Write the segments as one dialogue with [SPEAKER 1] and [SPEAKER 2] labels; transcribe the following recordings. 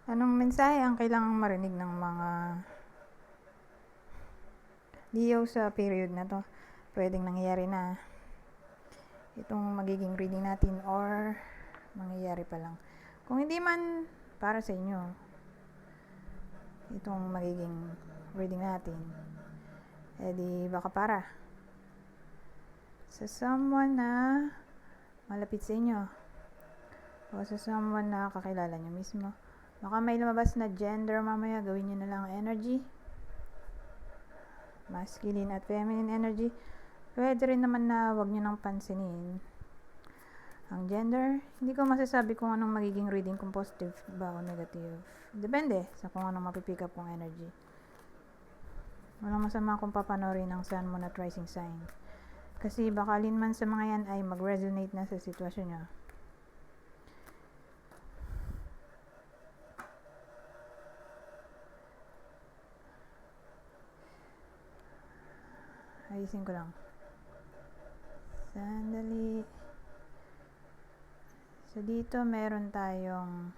[SPEAKER 1] Anong mensahe ang kailangang marinig ng mga Leo sa period na to? Pwedeng nangyayari na itong magiging reading natin or mangyayari pa lang. Kung hindi man para sa inyo itong magiging reading natin, edi baka para sa someone na malapit sa inyo o sa someone na kakilala nyo mismo. Baka may lumabas na gender mamaya, gawin nyo na lang energy, masculine at feminine energy. Pwede rin naman na wag nyo nang pansinin ang gender. Hindi ko masasabi kung anong magiging reading, kung positive ba o negative. Depende sa kung anong mapipick up kong energy. Walang masama kung papanorin ang sun, moon at rising sign. Kasi baka alin man sa mga yan ay mag-resonate na sa sitwasyon nyo. Ayusin ko lang. Sandali. So dito meron tayong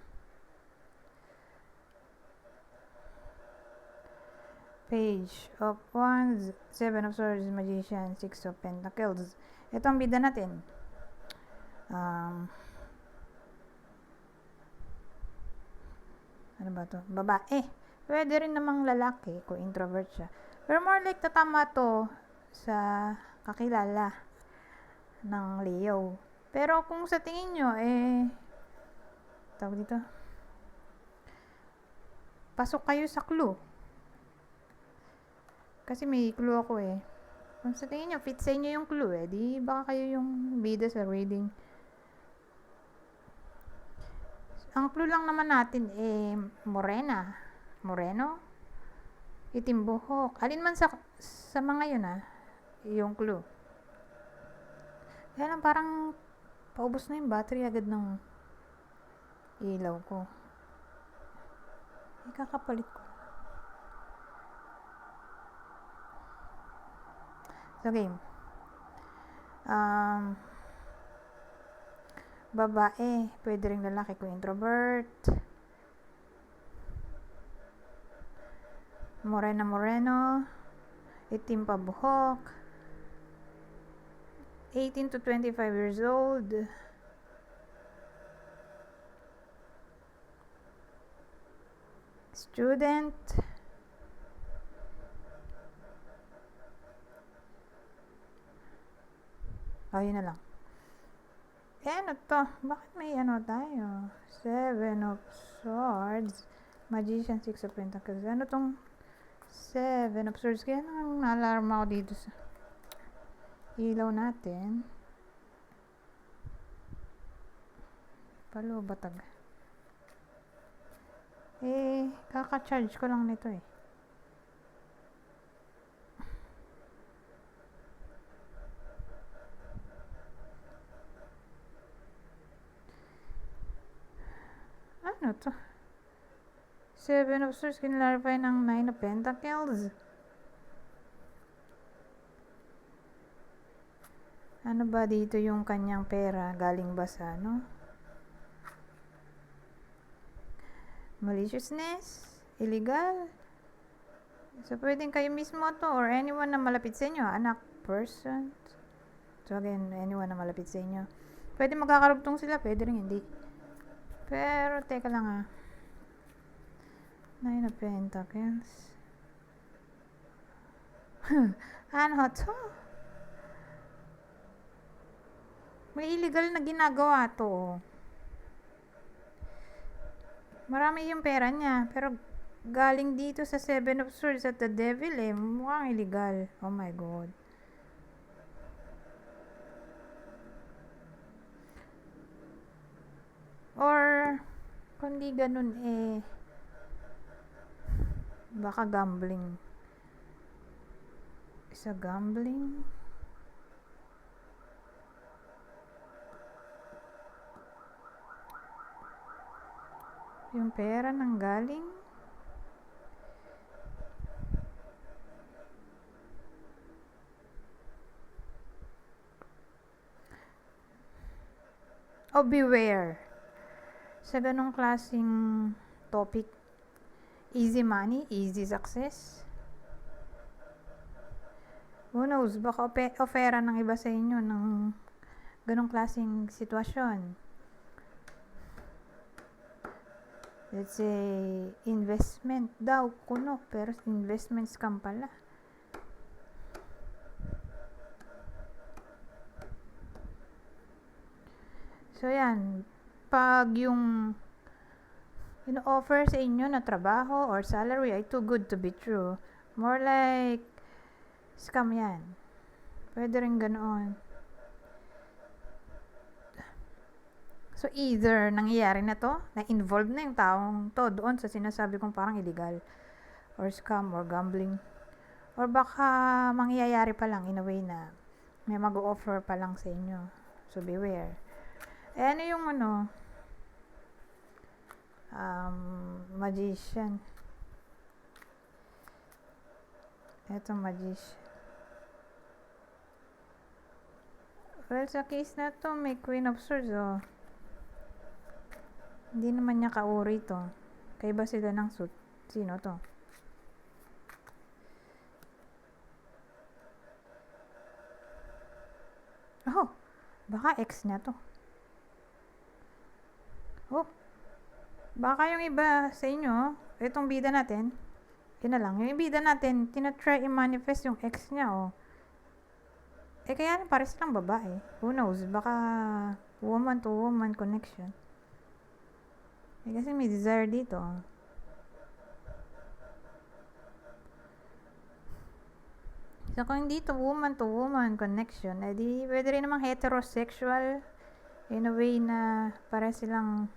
[SPEAKER 1] Page of Wands, Seven of Swords, Magician, Six of Pentacles. Ito ang bida natin. Ano ba to? Babae. Pwede rin namang lalaki kung introvert siya. Pero more like tatama to sa kakilala ng Leo. Pero kung sa tingin nyo, tawag dito, pasok kayo sa clue. Kasi may clue ako Kung sa tingin nyo, fit sa inyo yung clue di baka kayo yung bida sa reading. Ang clue lang naman natin moreno, itim buhok. Alin man sa mga yun yung clue. Kaya lang parang paubos na yung battery agad ng ilaw ko. Ikakapalit ko. So game. Babae, pwede rin lalaki kung introvert. Moreno, itim pa buhok, 18 to 25 years old. Student. Yun na lang. Ano to? Bakit may tayo? Seven of Swords, Magician, Six of Pentacles. Ano tong Seven of Swords? Kaya nang na-alarma ako dito sa ilaw natin. Batag. Kaka-charge ko lang nito Ano to? Seven of Swords, kinlarify ng Nine of Pentacles. Ano ba dito yung kanyang pera? Galing ba sa maliciousness? Illegal? So, pwedeng kayo mismo to or anyone na malapit sa inyo. Anak, person. So, again, anyone na malapit sa inyo. Pwede magkakarugtong sila, pwede rin hindi. Pero, teka lang Nine of Pentacles. Ano to? May illegal na ginagawa to. Marami yung pera niya, pero galing dito sa Seven of Swords at the Devil mukhang illegal. Oh my God. Or, kung di ganun baka gambling. Isa gambling? Yung pera nang galing? Beware. Sa ganong klaseng topic. Easy money, easy success. Who knows, baka ofera ng iba sa inyo ng ganong klaseng sitwasyon. Let's say, investment daw, kuno, pero investment scam pala. So, yan. Pag yung ino-offer sa inyo na trabaho or salary ay too good to be true, more like scam yan. Pwede rin ganoon. So, either nangyayari na to, na involved na yung taong to doon sa sinasabi kong parang illegal, or scam, or gambling. Or baka mangyayari pa lang in a way na may mag-offer pa lang sa inyo. So, beware. Eh, ano yung magician. Eto, magician. Well, sa case na to, may Queen of Swords, oh. Hindi naman niya kauri to. Kaiba sila ng suit. Sino to? Oh, baka ex niya to. Oh, baka yung iba sa inyo, itong bida natin, yun na lang. Yung bida natin, tinatry i-manifest yung ex niya, oh. Eh, kaya pares lang babae. Who knows? Baka woman to woman connection. Eh, kasi may desire dito. So, kung hindi to woman connection, edi pwede rin namang heterosexual in a way na para silang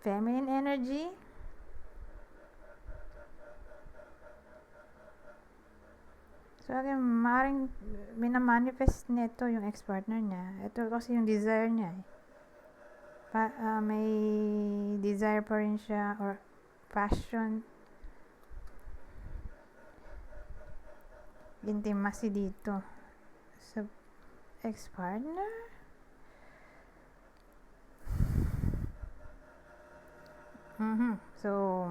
[SPEAKER 1] feminine energy. So, again, maaaring minamanifest nito yung ex-partner niya. Ito kasi yung desire niya eh. May desire pa rin siya or passion, intimacy dito sa ex-partner. So,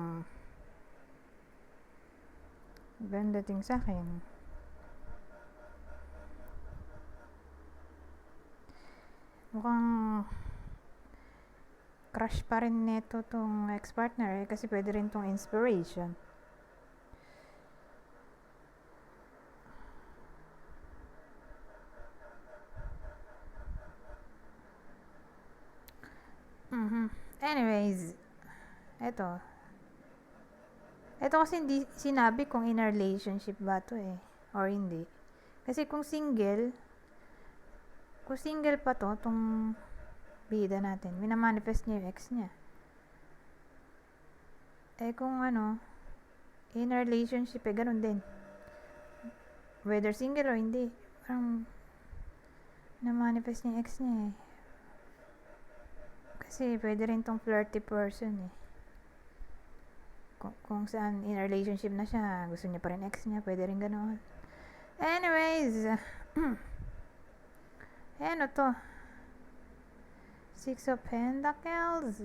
[SPEAKER 1] ganda ting sa akin. Mukhang crush pa rin neto tong ex-partner eh, kasi pwede rin tong inspiration. Anyways, eto kasi hindi sinabi kung in a relationship ba to eh, or hindi. Kasi kung single pa to, tong bida natin, minamanifest niya yung ex niya. Eh kung in a relationship eh, ganun din. Whether single or hindi, parang na-manifest niya yung ex niya eh. Kasi pwede rin tong flirty person eh. Kung saan in a relationship na siya, gusto niya pa rin ex niya, pwede rin ganoon. Anyways, ano to? Six of Pentacles.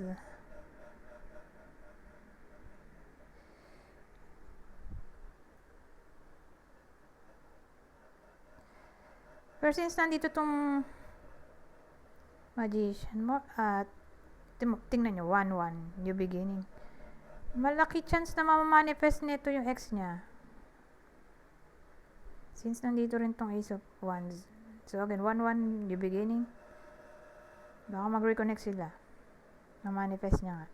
[SPEAKER 1] Pero since nandito tong magician mo, at tingnan nyo, 1-1, new beginning. Malaki chance na mamamanifest nito yung ex niya. Since nandito rin tong Ace of Wands. So again, 1-1, new beginning. Baka mag-reconnect sila. Na-manifest niya nga.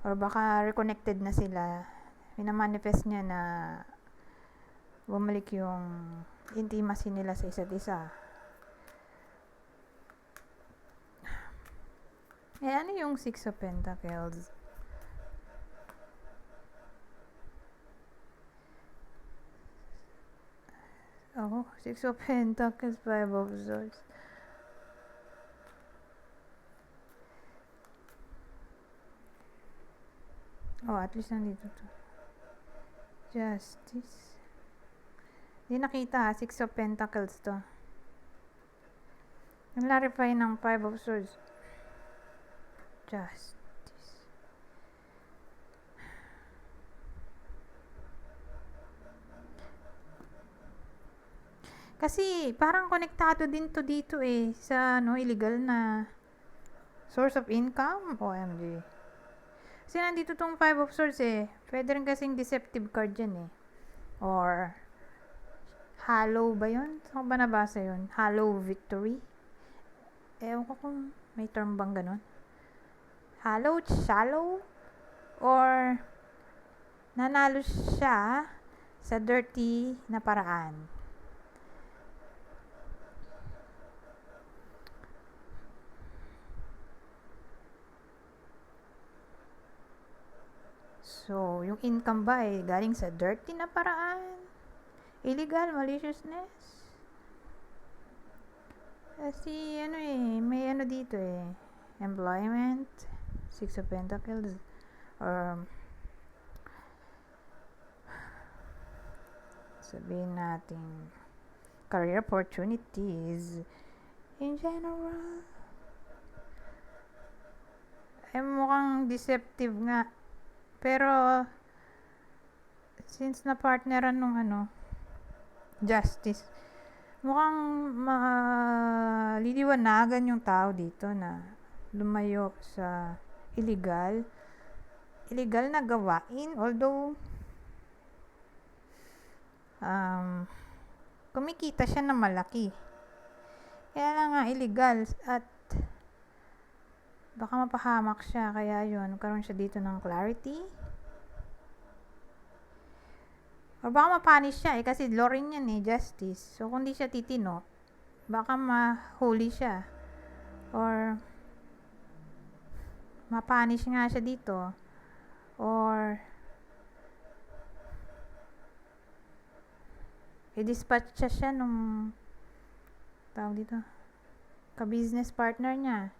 [SPEAKER 1] Or baka reconnected na sila. Minamanifest niya na bumalik yung intimacy nila sa isa't isa. Eh, ano yung Six of Pentacles? Oh, Six of Pentacles, Five of Swords. Oh, at least nandito to. Justice. Hindi nakita, Six of Pentacles to. Clarify ng Five of Swords. Justice. Kasi parang konektado din to dito sa illegal na source of income. OMG. Kasi nandito tong Five of Swords Pwede rin kasing deceptive card yan Or hollow ba yun? Saan ba nabasa yun? Hollow victory? Ewan ko kung may term bang ganun. Hollow, shallow, or nanalo siya sa dirty na paraan. So, yung income ba galing sa dirty na paraan? Illegal, maliciousness? Kasi may dito employment, Six of Pentacles, or sabihin natin career opportunities in general. Mukhang deceptive nga. Pero since na partneran nung justice, mukhang liliwanagan yung tao dito na lumayo sa illegal na gawain. Although kumikita siya na malaki, kaya lang nga illegal at baka mapahamak siya, kaya yun, karoon siya dito ng clarity. Or baka mapanish siya kasi law rin yan justice. So, kung di siya titino, baka mahuli siya. Or mapanish nga siya dito. Or i-dispatch siya nung tawag dito, ka-business partner niya.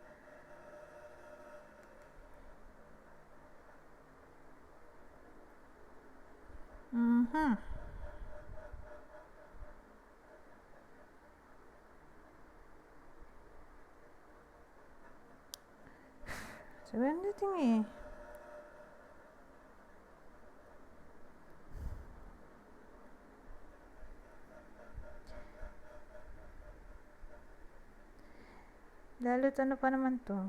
[SPEAKER 1] Sabihin natin lalo't ano pa naman to,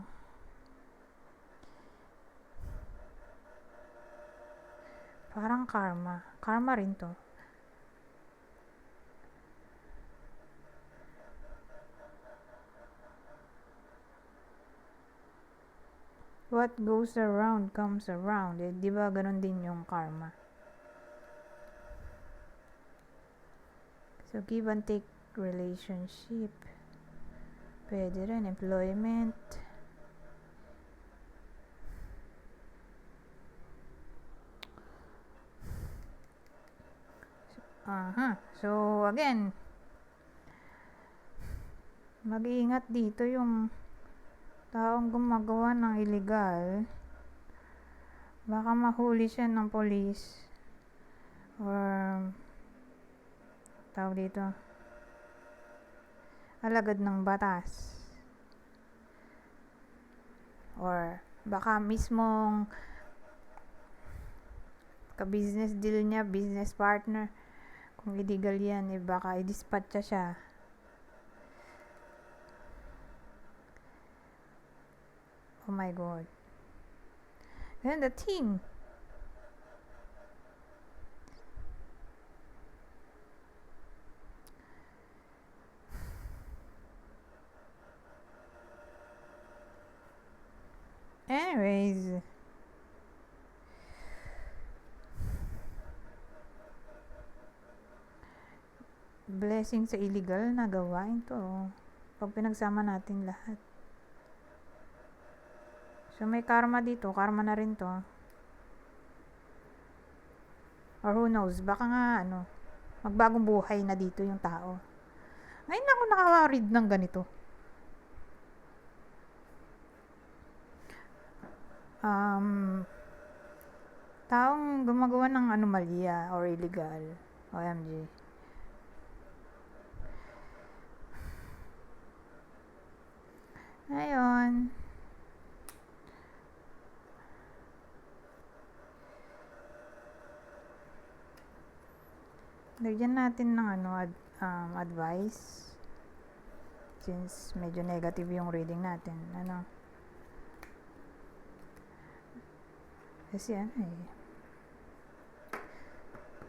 [SPEAKER 1] parang karma rin to. What goes around comes around. Di ba ganun din yung karma? So, give and take relationship. Pwede rin, employment. So, again, mag-iingat dito yung taong gumagawa ng illegal. Baka mahuli siya ng police. Or tawag dito, alagad ng batas. Or baka mismong ka-business deal niya, business partner, kung illegal yan, baka i-dispatch siya. Oh my God. And the thing, anyways, blessing sa illegal na gawain to pag pinagsama natin lahat. So, may karma dito. Karma na rin to. Or who knows, baka nga magbagong buhay na dito yung tao. Ngayon ako naka-read ng ganito. Taong gumagawa ng anomalya or illegal. OMG. Ayun. Lagyan natin ng advice. Since medyo negative yung reading natin. Kasi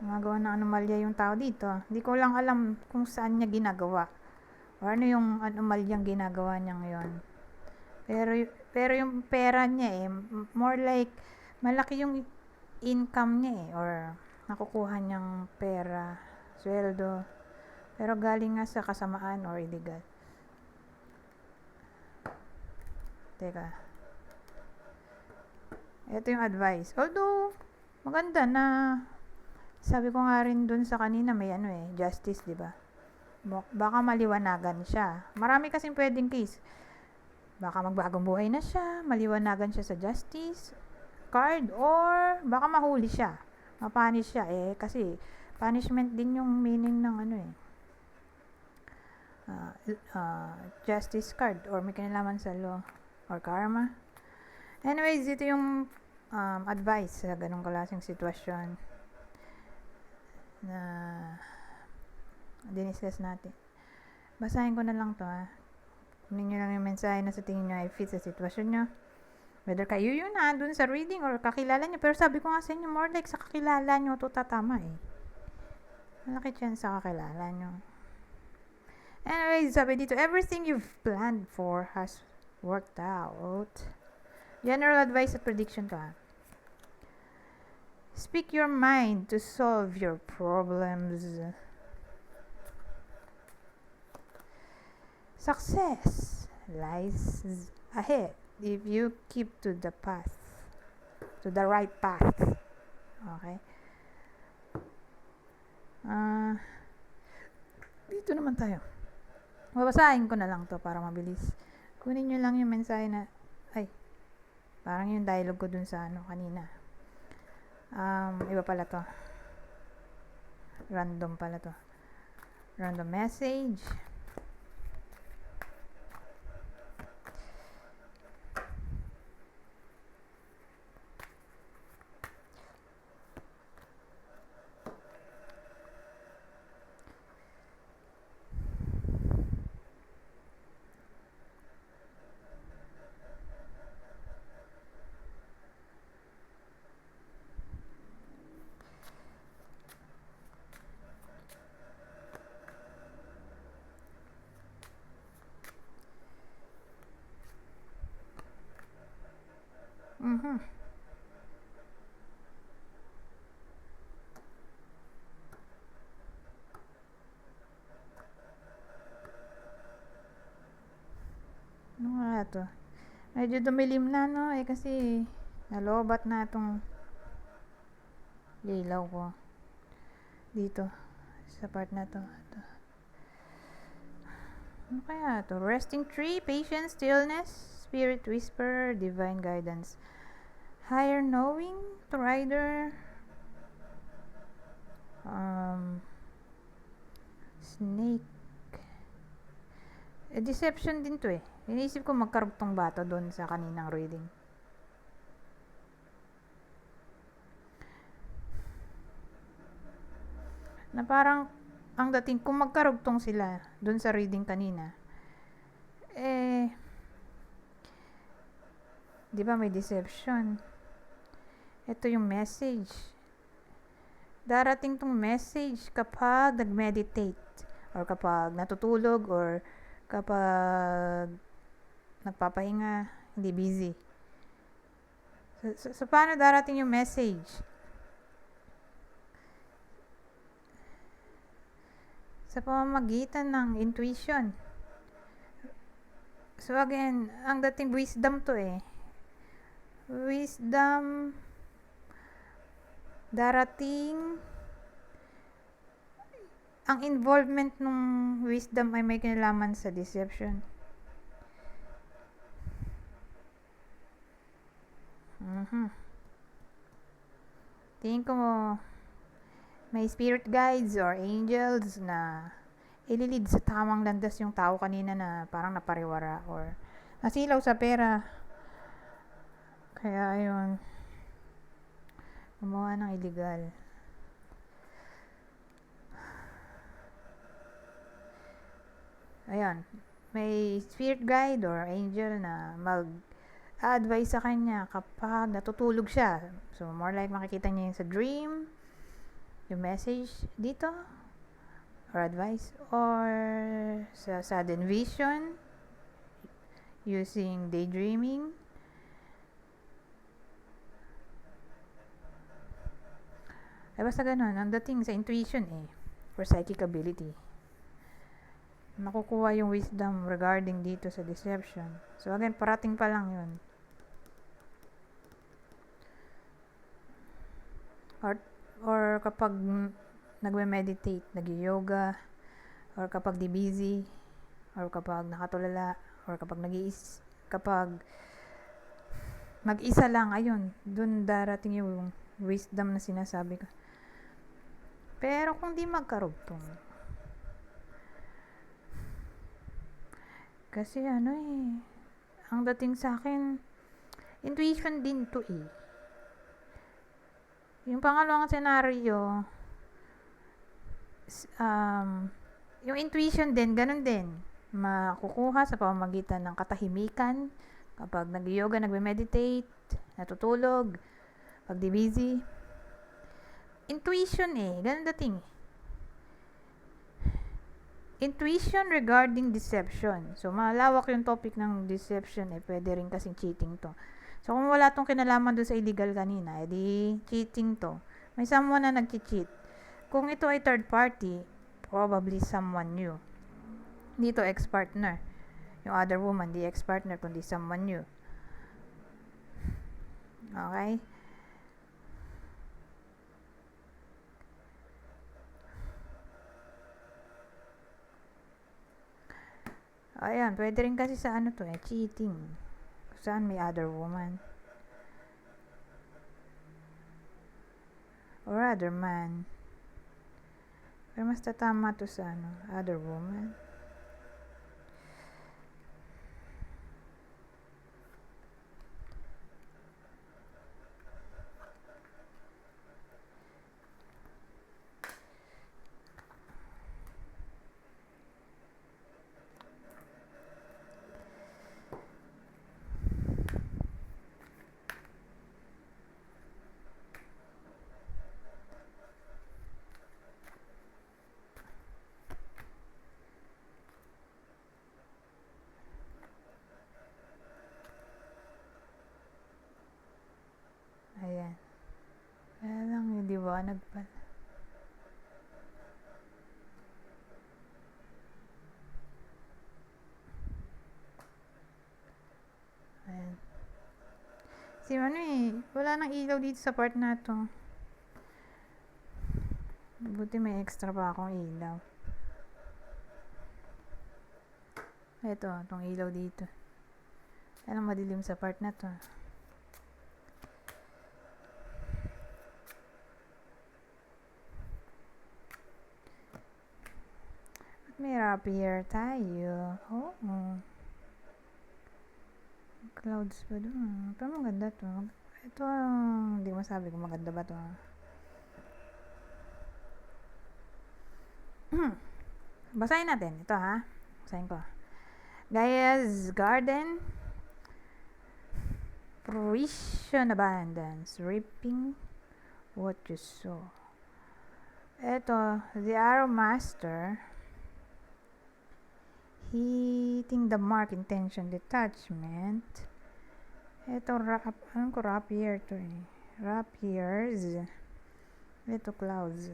[SPEAKER 1] gumagawa ng anomalya yung tao dito. Hindi ko lang alam kung saan niya ginagawa. O ano yung anomalyang ginagawa niya ngayon. Pero yung pera niya more like, malaki yung income niya or nakukuha niyang pera, sweldo. Pero galing nga sa kasamaan or illegal. Teka. Ito yung advice. Although, maganda na, sabi ko nga rin dun sa kanina may justice, di ba? Baka maliwanagan siya. Marami kasing pwedeng case. Baka magbagong buhay na siya, maliwanagan siya sa justice card, or baka mahuli siya, mapunish siya. Kasi punishment din yung meaning ng justice card, or may kinalaman sa law or karma. Anyways, ito yung advice sa ganong klaseng sitwasyon na diniscuss natin. Basahin ko na lang to Kunin nyo lang yung mensahe na sa tingin nyo ay fit sa sitwasyon nyo. Whether kayo yun dun sa reading or kakilala nyo. Pero sabi ko nga sa inyo, more like sa kakilala nyo to tatama Malaki chance sa kakilala nyo. Anyways, sabi dito, everything you've planned for has worked out. General advice at prediction to Speak your mind to solve your problems. Success lies ahead if you keep to the right path. Okay? Dito naman tayo. Babasahin ko na lang to para mabilis. Kunin nyo lang yung mensahe na, parang yung dialogue ko dun sa kanina. Iba pala to. Random pala to. Random message. Ano nga to? Medyo dumilim na kasi nalobat na itong lilaw ko dito sa part na to. Ano kaya to? Resting tree, patience, stillness, spirit whisper, divine guidance, higher knowing, rider, snake. Deception din to Iniisip ko magkarugtong ba to doon sa kaninang reading. Na parang ang dating kung magkarugtong sila doon sa reading kanina, di ba may deception? Ito yung message. Darating tong message kapag nag-meditate, or kapag natutulog, or kapag nagpapahinga, hindi busy. So paano darating yung message? Sa pamamagitan ng intuition. So again, ang dating wisdom to Wisdom, darating, ang involvement ng wisdom ay may kinalaman sa deception. Tingin ko may spirit guides or angels na ililid sa tamang landas yung tao kanina na parang napariwara or Nasilaw sa pera. Kaya ayun, gumawa ng illegal. Ayan, may spirit guide or angel na mag-advise sa kanya kapag natutulog siya. So, more like makikita niya yun sa dream, yung message dito, or advice, or sa sudden vision, using daydreaming. Ay basta ganun, ang dating sa intuition or psychic ability. Makukuha yung wisdom regarding dito sa deception. So again, parating pa lang yun. Or kapag nagme-meditate, nag-yoga, or kapag di busy, or kapag nakatulala, or kapag kapag mag-isa lang, ayun, dun darating yung wisdom na sinasabi ko. Pero kung di magkarugtong, kasi ang dating sa akin, intuition din to Yung pangalawang senaryo, yung intuition din, ganun din. Makukuha sa pamamagitan ng katahimikan, kapag nag-yoga, nagme-meditate, natutulog, pag di busy. Intuition ganun dating. Intuition regarding deception. So, malawak yung topic ng deception pwede rin kasing cheating to. So, kung wala tong kinalaman doon sa illegal kanina, edi cheating to. May someone na nag-cheat. Kung ito ay third party, probably someone new. Dito, ex-partner. Yung other woman, di ex-partner, kundi someone new. Okay? Ayan, pwede rin kasi sa cheating. Saan may other woman. Or other man. Pero mas tatama to sa other woman. Ayan. Kaya lang yung liwanag pala. Ayan. Si wala nang ilaw dito sa part na to. Buti may extra pa akong ilaw. Ito, itong ilaw dito. Kaya lang madilim sa part na to. May rapier tayo. Clouds pa doon. Pero maganda to. Ito, hindi masabi kung maganda ba to. Basahin natin. Ito Basahin ko. Gaia's Garden. Fruition abundance. Reaping what you sow. Ito, the Arrow Master. Hitting the mark, intention, detachment. Ito, rapier to Rapiers. Ito, clouds.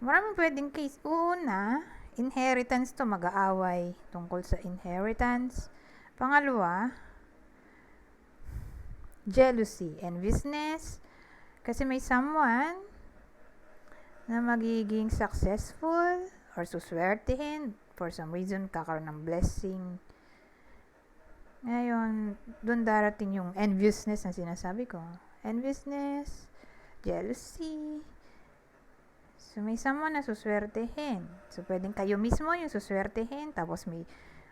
[SPEAKER 1] Maraming pwedeng case. Una, inheritance to, mag-aaway tungkol sa inheritance. Pangalawa, jealousy, enviousness. Kasi may someone na magiging successful or suswertehin for some reason, kakaroon ng blessing. Ngayon, doon darating yung enviousness na sinasabi ko. Enviousness, jealousy, So, may someone na suswertehin. So, pwedeng kayo mismo yung suswertehin, tapos may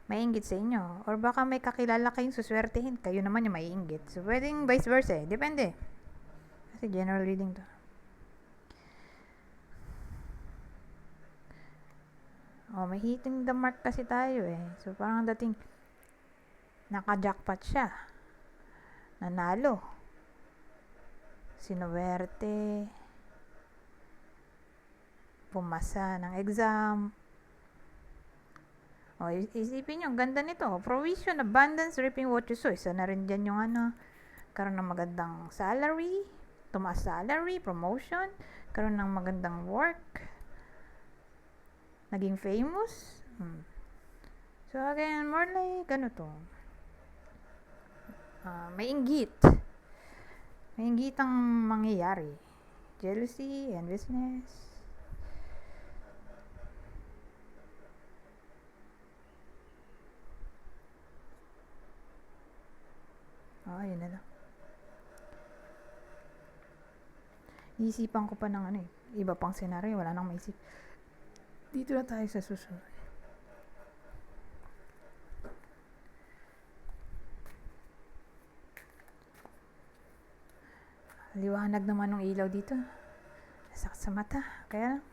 [SPEAKER 1] maiinggit sa inyo. Or baka may kakilala kayong suswertehin, kayo naman yung maiinggit. So, pwedeng vice versa. Depende. Kasi general reading to. Oh, may hitting the mark kasi tayo eh. So, parang dating naka-jackpot siya. Nanalo. Sinuwerte. Pumasa ng exam. O, isipin nyo, ang ganda nito. Provision, abundance, reaping what you sow. Isa na rin dyan yung karoon ng magandang salary, tumaas salary, promotion, karoon ng magandang work, naging famous. So, again, more like, to? May inggit. May inggit ang mangyayari. Jealousy, enviousness. Yun na lang. Iisipan ko pa ng iba pang senaryo, wala nang maisip. Dito na tayo sa susunod. Liwanag naman ng ilaw dito. Nasakit sa mata. Kaya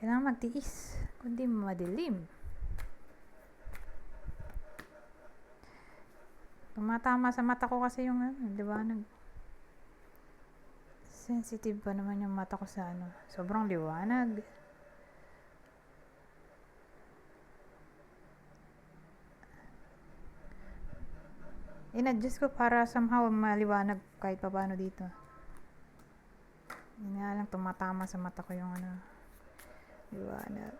[SPEAKER 1] kailangan magtiis. Kundi madilim. Tumatama sa mata ko kasi yung liwanag. Sensitive pa naman yung mata ko sa sobrang liwanag. In-adjust ko para somehow maliwanag kahit pa paano dito. Yun nga lang, tumatama sa mata ko yung liwanag.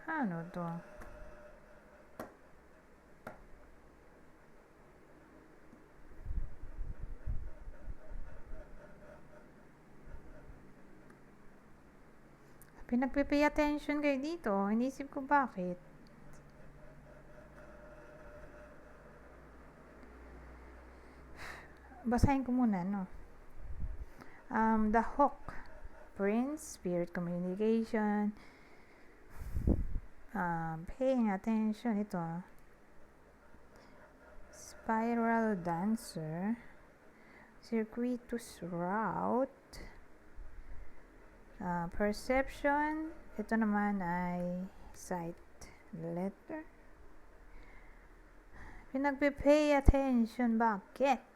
[SPEAKER 1] Ano to? Pinagpipay attention kayo dito. Inisip ko bakit. Basahin ko muna, The Hawk. Prince, spirit communication. Paying attention. Ito. Spiral dancer. Circuitous route. Perception. Ito naman ay sight. Letter. Pinagpipay attention. Bakit?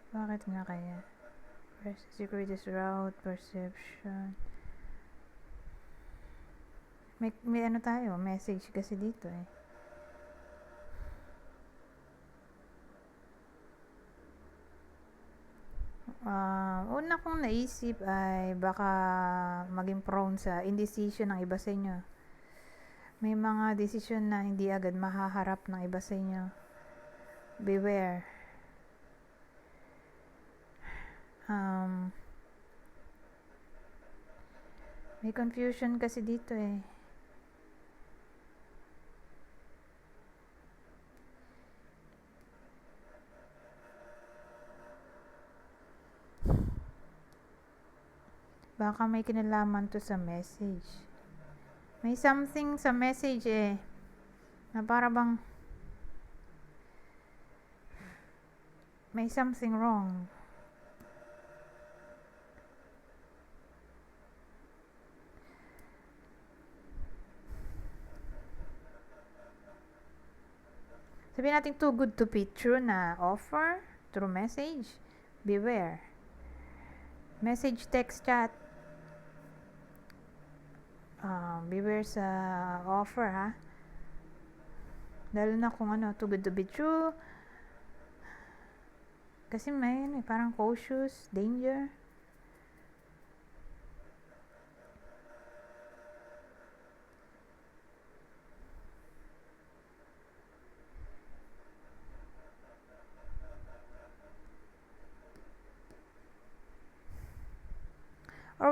[SPEAKER 1] Bakit nga kaya? Circuitous route. Perception. May tayo. Message kasi dito eh. Una kong naisip ay baka maging prone sa indecision ng iba sa inyo. May mga decision na hindi agad mahaharap ng iba sa inyo. Beware. May confusion kasi dito eh. Baka may kinalaman to sa message. May something sa message eh. Na para bang may something wrong. Sabihin natin too good to be true na offer through message. Beware. Message, text, chat. Beware sa offer ha. Lalo na kung too good to be true. Kasi may parang cautious, danger.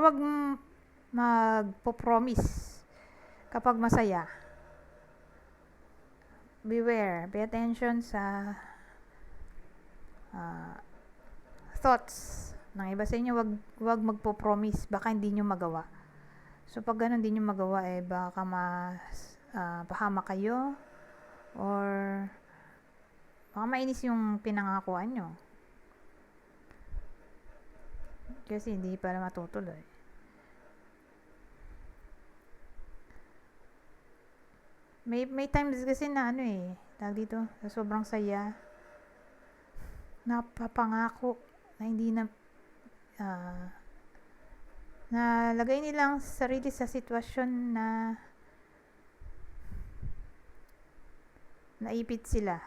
[SPEAKER 1] wag magpo-promise kapag masaya. Beware, pay attention sa thoughts ng iba sa inyo. Wag magpo-promise, baka hindi nyo magawa. So pag ganun hindi nyo magawa, baka pahamak kayo, or baka mainis yung pinangakuan nyo kasi hindi para matutuloy. May times kasi na tawag dito, sa sobrang saya, napapangako na hindi na nalagay nilang sarili sa sitwasyon na naipit sila.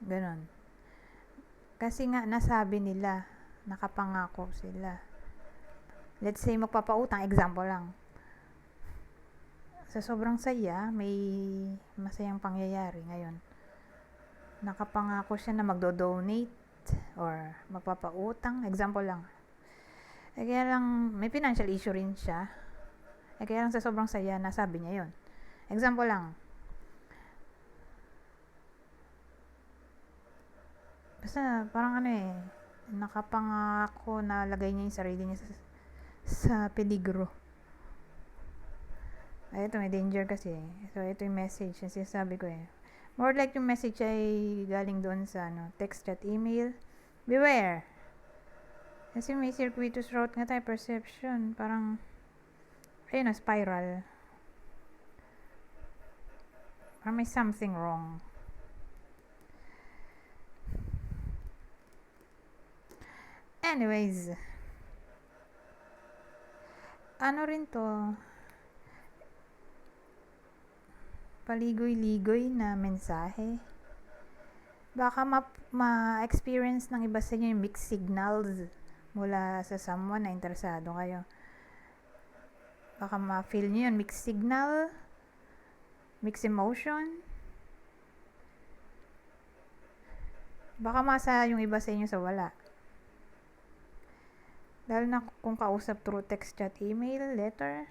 [SPEAKER 1] Ganon. Kasi nga nasabi nila, nakapangako sila. Let's say magpapautang, example lang. Sa sobrang saya, may masayang pangyayari ngayon. Nakapangako siya na magdo-donate or magpapautang, example lang. Kaya lang, may financial issue rin siya. Kaya lang sa sobrang saya, nasabi niya yun. Example lang. Basta, parang nakapangako na lagay niya yung sarili niya sa peligro. Ito, may danger kasi. So, ito yung message na sinasabi ko More like yung message ay galing doon sa text, chat, email. Beware. Kasi may circuitous route nga tayo, perception. Parang, ayun spiral. Parang may something wrong. Anyways, rin to, paligoy-ligoy na mensahe. Baka ma-experience ng iba sa inyo yung mixed signals mula sa someone na interesado kayo. Baka ma-feel nyo yun, mixed signal, mixed emotion. Baka masa yung iba sa inyo sa wala. Dahil na kung kausap through text, chat, email, letter,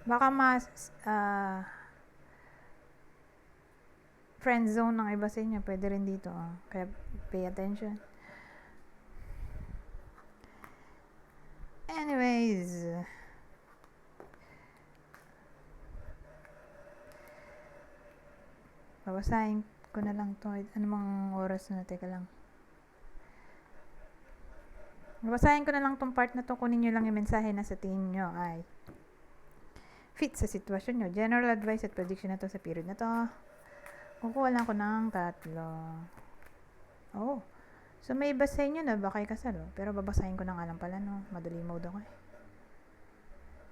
[SPEAKER 1] baka friend zone ng iba sa inyo, pwede rin dito. Kaya pay attention. Anyways, babasahin ko na lang to. Ano mang oras na? Teka lang. Babasahin ko na lang tong part na to. Kunin nyo lang yung mensahe na sa tingin nyo ay fit sa sitwasyon nyo. General advice at prediction na to sa period na to. Kukuha lang ko ng 3. Oh. So may iba sa inyo na baka ikasal. Pero babasahin ko na nga lang pala. Madali mode ako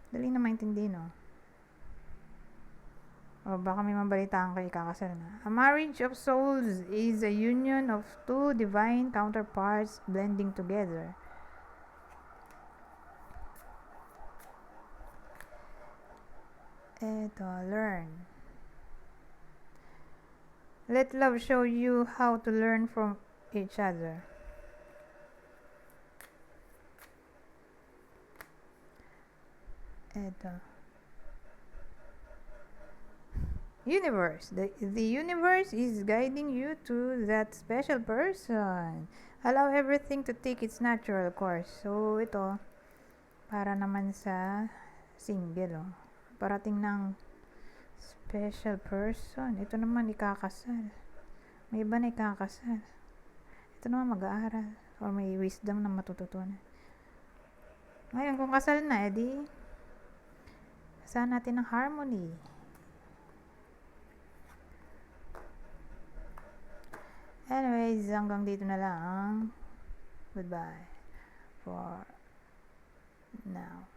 [SPEAKER 1] Dali na maintindihin O baka may mabalitaan kayo ikakasal na. A marriage of souls is a union of two divine counterparts blending together. Learn. Let love show you how to learn from each other. Universe. The universe is guiding you to that special person. Allow everything to take its natural course. So, ito, para naman sa single, parating ng special person. Ito naman ikakasal. May iba na ikakasal. Ito naman mag-aaral or may wisdom na matututunan. Ngayon, kung kasal na, edi saan natin ng harmony. Anyways, hanggang dito na lang. Goodbye for now.